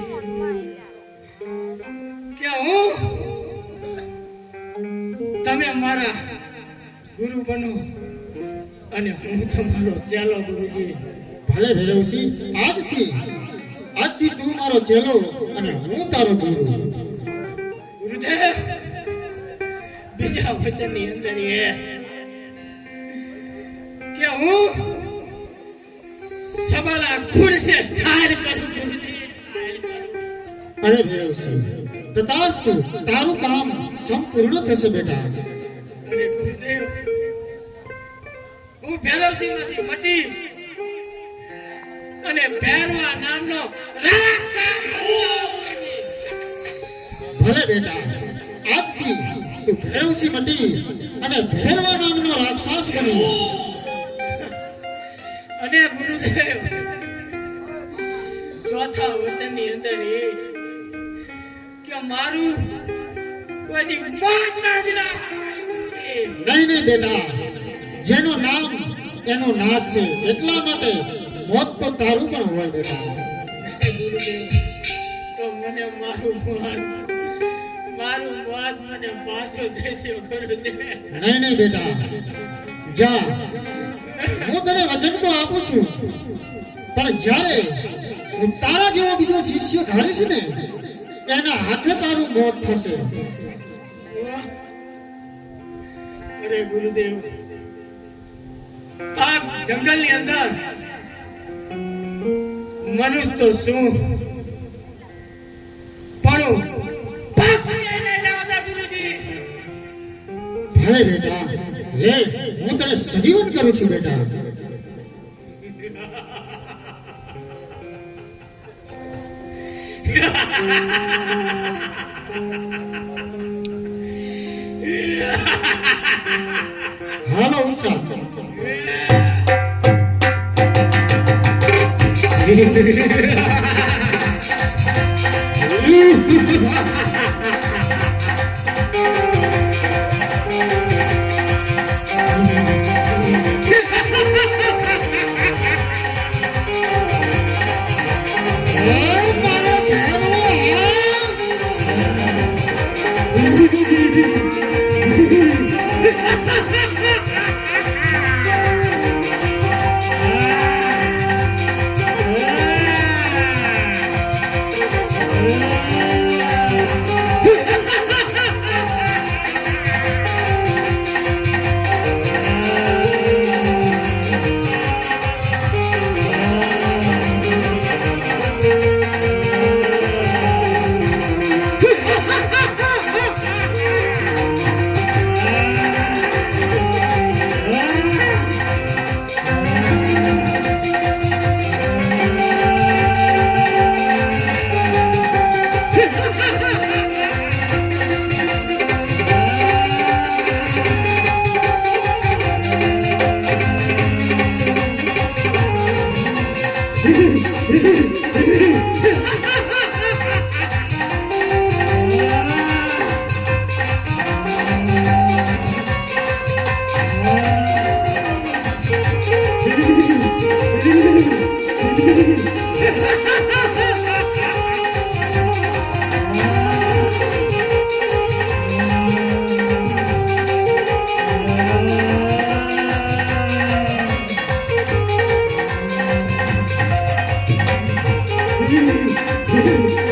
કે હું તમે મારા ગુરુ બનો અને હું તમારો ચેલો ગુરુજી. ભલે ભૈરવસિંહ, આજથી તું મારો ચેલો અને હું તારો ગુરુ. ગુરુદેવ, બીજા વચન ની અંદર એ કે હું સબલા ખૂણને ઠાર કરું ગુરુજી. અરે ભૈરવસિંહ, તથાસ્તુ, તારું કામ સંપૂર્ણ થશે બેટા. અરે ગુરુદેવ, હું ભૈરવસિંહમાંથી મટી અને ભૈરવા નામનો રાક્ષસ ભલે બેટા, આજથી તું ભૈરવસિંહ મટી અને ભૈરવા નામનો રાક્ષસ બનીશ. અને ગુરુદેવ, ચોથા વચનની અંદર એ કે મારું કોઈ મોત ના જ ના થાય ગુરુજી. નહીં બેટા, જેનું નામ એનો નાશ છે, એટલા માટે મોત તો તારું પણ હોય બેટા. ગુરુદેવ, તો મને મારું મોત મને પાછું દેજો ગુરુદેવ. નહીં બેટા, જા. હું તને વચન તો આપું છું, પણ જ્યારે હું તારા જેવો બીજો શિષ્ય ધારીશ ને એના હાથે તારું મોત થશે. અરે ગુરુદેવ, આ જંગલની અંદર મનુષ્ય તો શું પણ પક્ષી લઈ લેવા ગુરુજી. ભલે બેટા, લે, હું તને સજીવન કરું છું બેટા. હાલો ઉત્સાહ. હમ, હમ.